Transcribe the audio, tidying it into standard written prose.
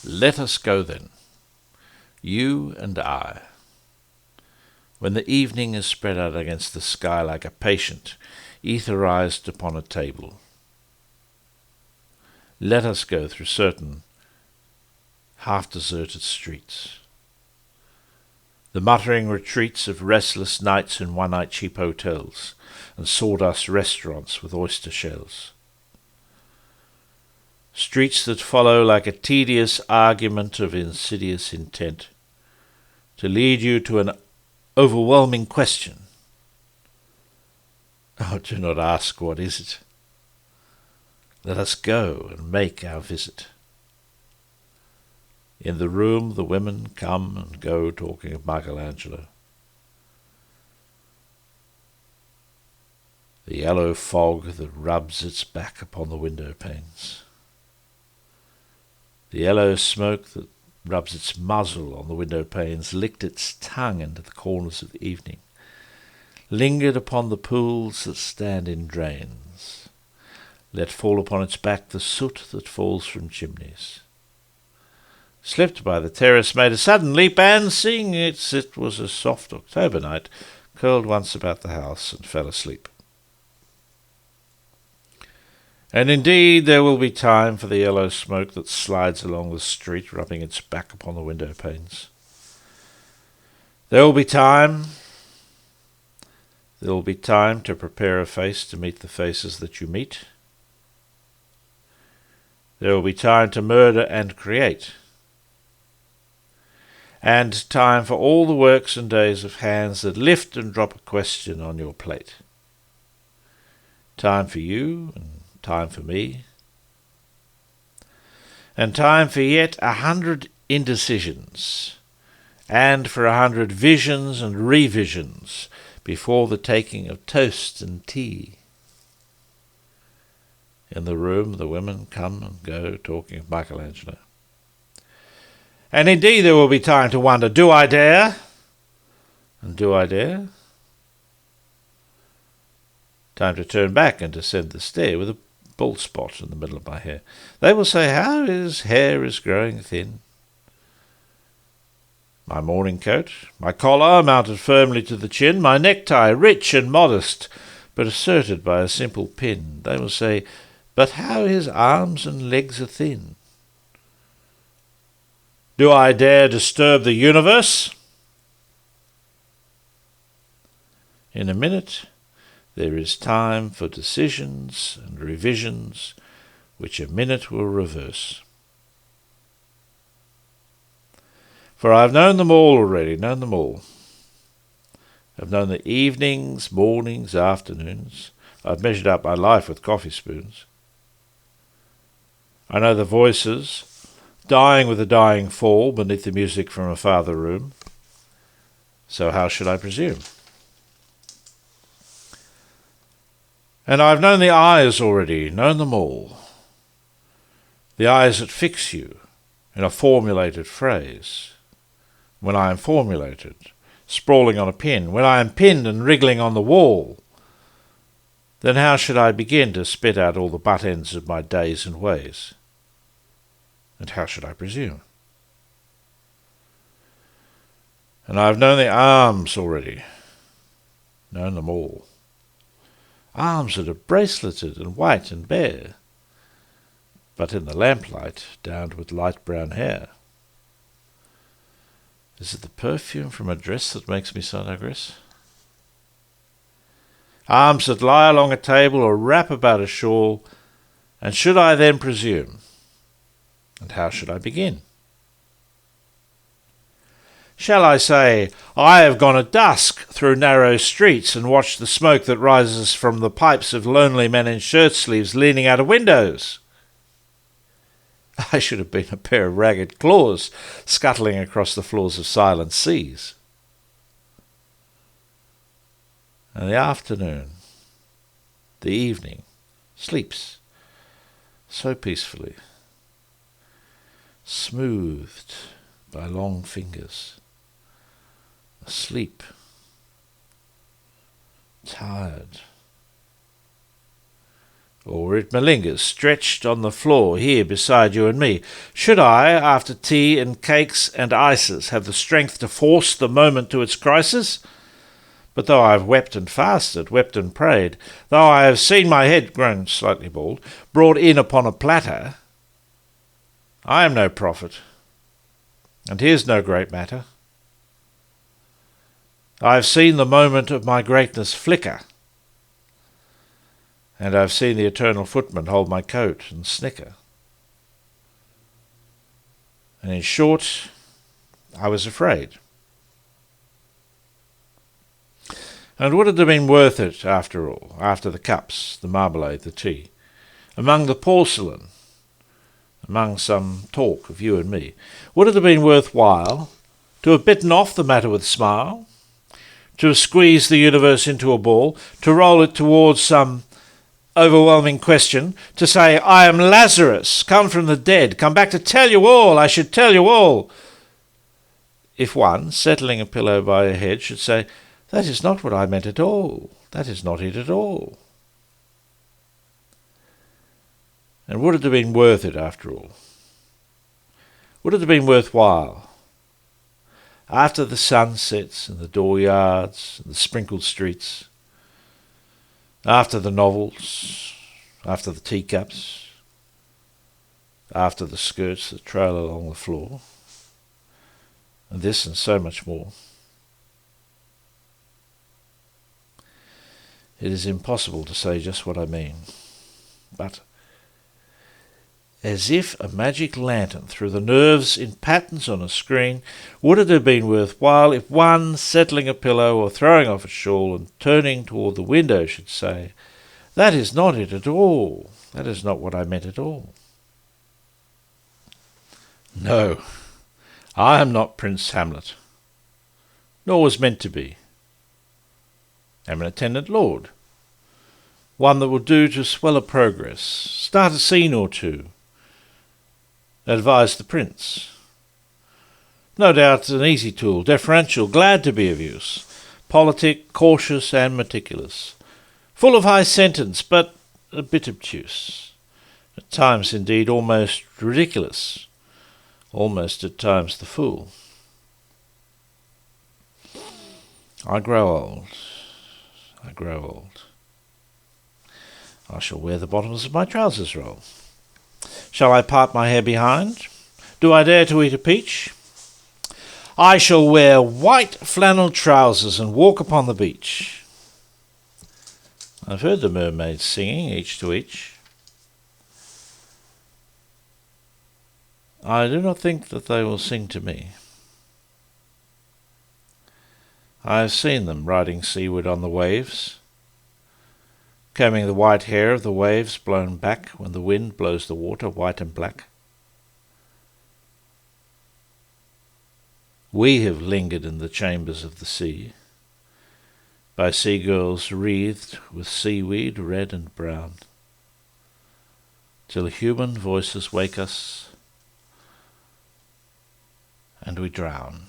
Let us go then, you and I. When the evening is spread out against the sky like a patient etherized upon a table, let us go through certain half-deserted streets, the muttering retreats of restless nights in one-night cheap hotels and sawdust restaurants with oyster shells. Streets that follow like a tedious argument of insidious intent to lead you to an overwhelming question. Oh, do not ask what is it. Let us go and make our visit. In the room the women come and go talking of Michelangelo. The yellow fog that rubs its back upon the window panes. The yellow smoke that rubs its muzzle on the window panes licked its tongue into the corners of the evening, lingered upon the pools that stand in drains, let fall upon its back the soot that falls from chimneys, slipped by the terrace, made a sudden leap, and, seeing it was a soft October night, curled once about the house and fell asleep. And indeed there will be time for the yellow smoke that slides along the street, rubbing its back upon the window panes. There will be time. There will be time to prepare a face to meet the faces that you meet. There will be time to murder and create. And time for all the works and days of hands that lift and drop a question on your plate. Time for you, and time for me, and time for yet 100 indecisions, and for 100 visions and revisions before the taking of toast and tea. In the room the women come and go talking of Michelangelo. And indeed there will be time to wonder, do I dare? And do I dare? Time to turn back and descend the stair with a bald spot in the middle of my hair. They will say, how his hair is growing thin. My morning coat, my collar mounted firmly to the chin, my necktie rich and modest, but asserted by a simple pin. They will say, but how his arms and legs are thin. Do I dare disturb the universe? In a minute, there is time for decisions and revisions, which a minute will reverse. For I have known them all already, known them all. I have known the evenings, mornings, afternoons. I have measured out my life with coffee spoons. I know the voices, dying with a dying fall beneath the music from a farther room. So how should I presume? And I have known the eyes already, known them all. The eyes that fix you in a formulated phrase. When I am formulated, sprawling on a pin, when I am pinned and wriggling on the wall, then how should I begin to spit out all the butt ends of my days and ways? And how should I presume? And I have known the arms already, known them all. Arms that are braceleted and white and bare, but in the lamplight downed with light brown hair. Is it the perfume from a dress that makes me so digress? Arms that lie along a table or wrap about a shawl, and should I then presume? And how should I begin? Shall I say, I have gone at dusk through narrow streets and watched the smoke that rises from the pipes of lonely men in shirt-sleeves leaning out of windows? I should have been a pair of ragged claws scuttling across the floors of silent seas. And the afternoon, the evening, sleeps so peacefully, smoothed by long fingers, asleep, tired, or it malingers, stretched on the floor here beside you and me. Should I, after tea and cakes and ices, have the strength to force the moment to its crisis? But though I have wept and fasted, wept and prayed, though I have seen my head, grown slightly bald, brought in upon a platter, I am no prophet, and here's no great matter. I have seen the moment of my greatness flicker, and I have seen the eternal footman hold my coat and snicker. And in short, I was afraid. And would it have been worth it, after all, after the cups, the marmalade, the tea, among the porcelain, among some talk of you and me, would it have been worthwhile to have bitten off the matter with a smile, to have squeezed the universe into a ball, to roll it towards some overwhelming question, to say, I am Lazarus, come from the dead, come back to tell you all, I should tell you all, if one, settling a pillow by a head, should say, that is not what I meant at all, that is not it at all. And would it have been worth it, after all? Would it have been worthwhile? After the sun sets and the dooryards and the sprinkled streets, after the novels, after the teacups, after the skirts that trail along the floor, and this and so much more, it is impossible to say just what I mean, but as if a magic lantern threw the nerves in patterns on a screen, would it have been worthwhile if one, settling a pillow or throwing off a shawl and turning toward the window, should say, that is not it at all, that is not what I meant at all. No, I am not Prince Hamlet, nor was meant to be. I am an attendant lord, one that will do to swell a progress, start a scene or two, advise the prince. No doubt an easy tool, deferential, glad to be of use, politic, cautious and meticulous, full of high sentence, but a bit obtuse, at times indeed almost ridiculous, almost at times the fool. I grow old. I shall wear the bottoms of my trousers roll. Shall I part my hair behind? Do I dare to eat a peach? I shall wear white flannel trousers and walk upon the beach. I've heard the mermaids singing, each to each. I do not think that they will sing to me. I have seen them riding seaward on the waves, combing the white hair of the waves blown back when the wind blows the water white and black. We have lingered in the chambers of the sea, by seagulls wreathed with seaweed red and brown, till human voices wake us and we drown.